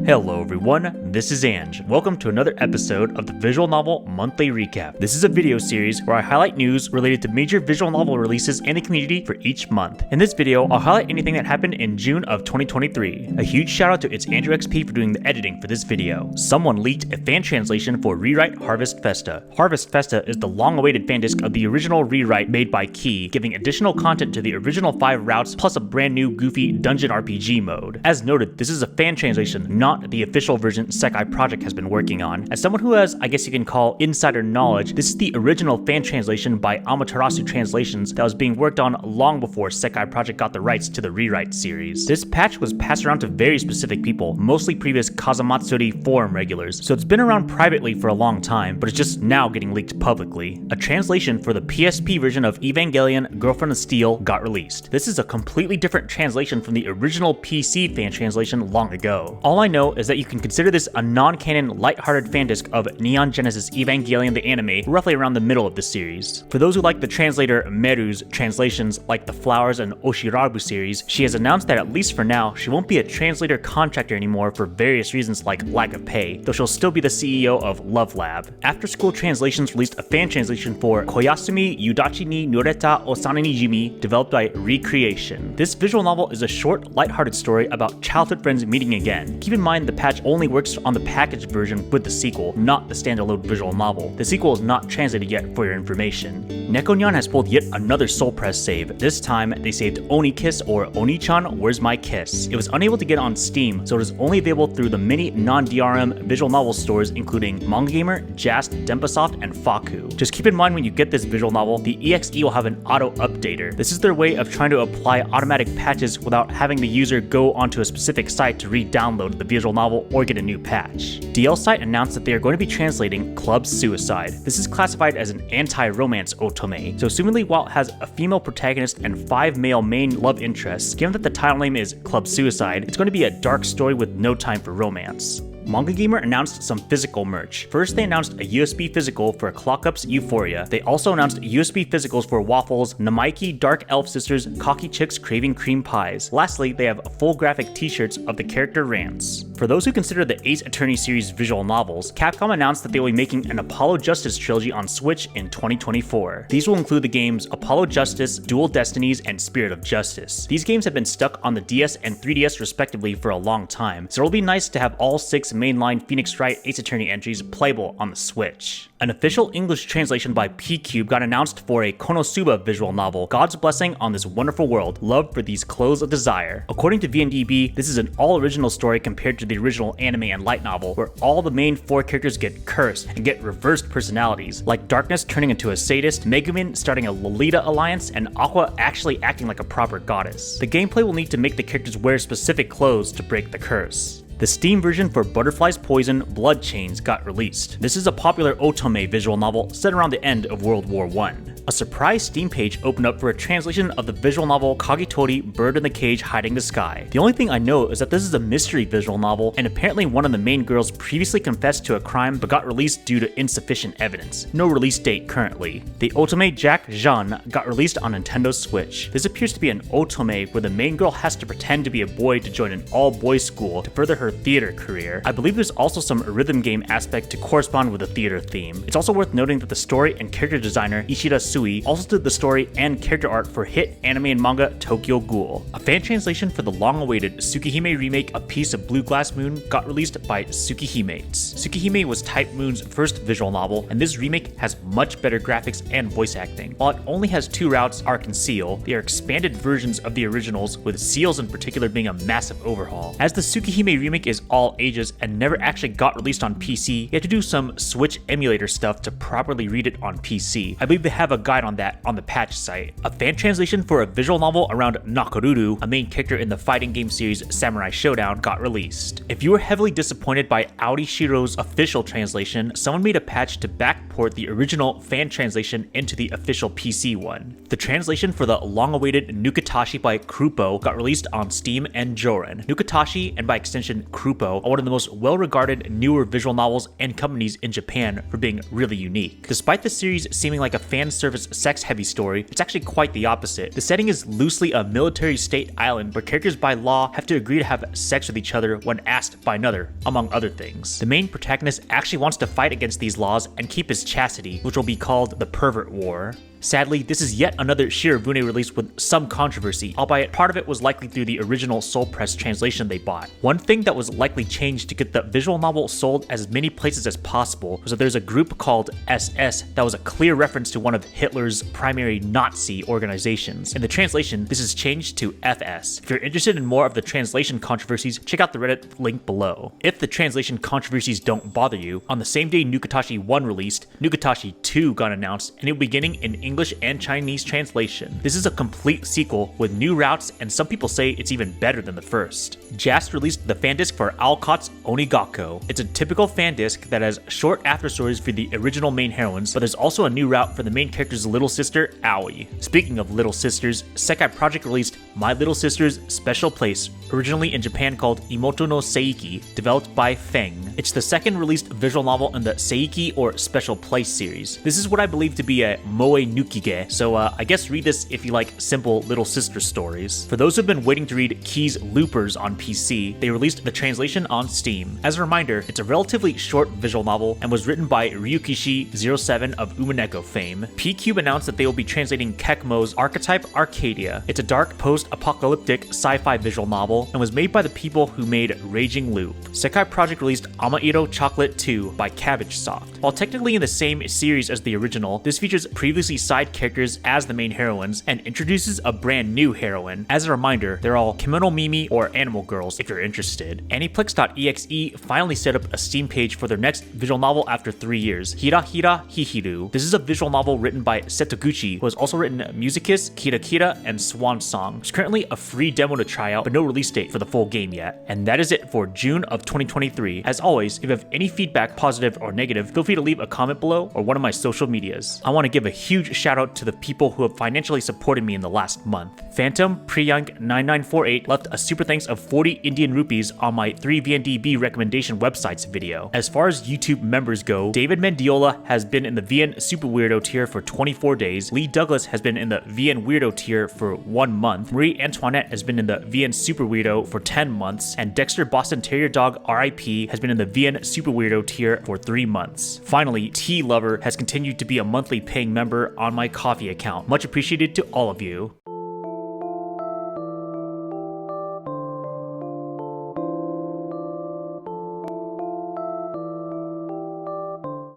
Hello everyone, this is Ange. Welcome to another episode of the Visual Novel Monthly Recap. This is a video series where I highlight news related to major visual novel releases in the community for each month. In this video, I'll highlight anything that happened in June of 2023. A huge shout out to It's Andrew XP for doing the editing for this video. Someone leaked a fan translation for Rewrite Harvest Festa. Harvest Festa is the long-awaited fan disc of the original rewrite made by Key, giving additional content to the original 5 routes plus a brand new goofy dungeon RPG mode. As noted, this is a fan translation, not the official version Sekai Project has been working on. As someone who has, I guess you can call, insider knowledge, this is the original fan translation by Amaterasu Translations that was being worked on long before Sekai Project got the rights to the rewrite series. This patch was passed around to very specific people, mostly previous Kazamatsuri forum regulars, so it's been around privately for a long time, but it's just now getting leaked publicly. A translation for the PSP version of Evangelion Girlfriend of Steel got released. This is a completely different translation from the original PC fan translation long ago. All I know is that you can consider this a non-canon, light-hearted fan disc of Neon Genesis Evangelion the anime, roughly around the middle of the series. For those who like the translator Meru's translations like the Flowers and Oshirabu series, she has announced that at least for now, she won't be a translator contractor anymore for various reasons like lack of pay, though she'll still be the CEO of Love Lab. After School Translations released a fan translation for Koyasumi Yuudachi ni Nureta Osananajimi, developed by Recreation. This visual novel is a short, light-hearted story about childhood friends meeting again. Keep in mind the patch only works on the packaged version with the sequel, not the standalone visual novel. The sequel is not translated yet for your information. Nekonyan has pulled yet another Soul Press save. This time, they saved Oni Kiss or Onii-chan Where's My Kiss. It was unable to get on Steam, so it is only available through the many non-DRM visual novel stores including Manga Gamer, Jast, Denpasoft, and Faku. Just keep in mind when you get this visual novel, the EXE will have an auto-updater. This is their way of trying to apply automatic patches without having the user go onto a specific site to re-download the visual novel or get a new patch. DL Site announced that they are going to be translating Club Suicide. This is classified as an anti-romance otome, so assumingly while it has a female protagonist and 5 male main love interests, given that the title name is Club Suicide, it's going to be a dark story with no time for romance. Manga Gamer announced some physical merch. First, they announced a USB physical for Clockup's Euphoria. They also announced USB physicals for Waffles, Namaiki Dark Elf Sisters, Cocky Chicks Craving Cream Pies. Lastly, they have full graphic t-shirts of the character Rants. For those who consider the Ace Attorney series visual novels, Capcom announced that they will be making an Apollo Justice trilogy on Switch in 2024. These will include the games Apollo Justice, Dual Destinies, and Spirit of Justice. These games have been stuck on the DS and 3DS respectively for a long time, so it'll be nice to have all 6 mainline Phoenix Wright Ace Attorney entries playable on the Switch. An official English translation by P-Cube got announced for a Konosuba visual novel, God's Blessing on This Wonderful World, Love for These Clothes of Desire. According to VNDB, this is an all-original story compared to the original anime and light novel, where all the main 4 characters get cursed and get reversed personalities, like Darkness turning into a sadist, Megumin starting a Lolita alliance, and Aqua actually acting like a proper goddess. The gameplay will need to make the characters wear specific clothes to break the curse. The Steam version for Butterfly's Poison Blood Chains got released. This is a popular otome visual novel set around the end of World War I. A surprise Steam page opened up for a translation of the visual novel Kagitori Bird in the Cage Hiding the Sky. The only thing I know is that this is a mystery visual novel, and apparently one of the main girls previously confessed to a crime but got released due to insufficient evidence. No release date currently. The otome Jack Jeanne got released on Nintendo Switch. This appears to be an otome where the main girl has to pretend to be a boy to join an all-boys school to further her theater career. I believe there's also some rhythm game aspect to correspond with the theater theme. It's also worth noting that the story and character designer Ishida Sui also did the story and character art for hit anime and manga Tokyo Ghoul. A fan translation for the long-awaited Tsukihime remake A Piece of Blue Glass Moon got released by Tsukihimates. Tsukihime was Type Moon's first visual novel, and this remake has much better graphics and voice acting. While it only has 2 routes, Arc and Seal, they are expanded versions of the originals, with Seals in particular being a massive overhaul. As the Tsukihime remake is all ages and never actually got released on PC, you have to do some Switch emulator stuff to properly read it on PC. I believe they have a guide on that on the patch site. A fan translation for a visual novel around Nakoruru, a main character in the fighting game series Samurai Showdown, got released. If you were heavily disappointed by Audi Shiro's official translation, someone made a patch to back import the original fan translation into the official PC one. The translation for the long-awaited Nuketashi by Krupo got released on Steam and Joran. Nuketashi, and by extension Krupo, are one of the most well-regarded newer visual novels and companies in Japan for being really unique. Despite the series seeming like a fan service sex-heavy story, it's actually quite the opposite. The setting is loosely a military state island where characters by law have to agree to have sex with each other when asked by another, among other things. The main protagonist actually wants to fight against these laws and keep his chastity, which will be called the Pervert War. Sadly, this is yet another Shirobune release with some controversy, albeit part of it was likely through the original Soul Press translation they bought. One thing that was likely changed to get the visual novel sold as many places as possible was that there's a group called SS that was a clear reference to one of Hitler's primary Nazi organizations. In the translation, this is changed to FS. If you're interested in more of the translation controversies, check out the Reddit link below. If the translation controversies don't bother you, on the same day Nuketashi 1 released, Nuketashi 2 got announced, and it will be beginning in English and Chinese translation. This is a complete sequel with new routes, and some people say it's even better than the first. JAST released the fan disc for Alcott's Onigako. It's a typical fan disc that has short after stories for the original main heroines, but there's also a new route for the main character's little sister, Aoi. Speaking of little sisters, Sekai Project released My Little Sister's Special Place, originally in Japan called Imoto no Seiki, developed by Feng. It's the second released visual novel in the Seiki or Special Place series. This is what I believe to be a moe nukige, so I guess read this if you like simple little sister stories. For those who've been waiting to read Key's Loopers on PC, they released the translation on Steam. As a reminder, it's a relatively short visual novel and was written by Ryukishi07 of Umineko fame. P-Cube announced that they will be translating Kekmo's archetype Arcadia. It's a dark post-apocalyptic sci-fi visual novel and was made by the people who made Raging Loop. Sekai Project released Ammaito Chocolate 2 by Cabbage Soft. While technically in the same series as the original, this features previously side characters as the main heroines and introduces a brand new heroine. As a reminder, they're all Kimono Mimi or Animal Girls if you're interested. Aniplex.exe finally set up a Steam page for their next visual novel after 3 years, Hira Hira Hihiru. This is a visual novel written by Setoguchi, who has also written Musicus, Kira Kira, and Swan Song. There's currently a free demo to try out, but no release date for the full game yet. And that is it for June of 2023. As always, if you have any feedback, positive or negative, feel free to leave a comment below or one of my social medias. I want to give a huge shout out to the people who have financially supported me in the last month. Phantom Priyank 9948 left a super thanks of 40 Indian rupees on my 3 VNDB recommendation websites video. As far as YouTube members go, David Mendiola has been in the VN Super Weirdo tier for 24 days, Lee Douglas has been in the VN Weirdo tier for 1 month, Marie Antoinette has been in the VN Super Weirdo for 10 months, and Dexter Boston Terrier Dog RIP has been in the VN Super Weirdo tier for 3 months. Finally, T Lover has continued to be a monthly paying member on my Coffee account. Much appreciated to all of you.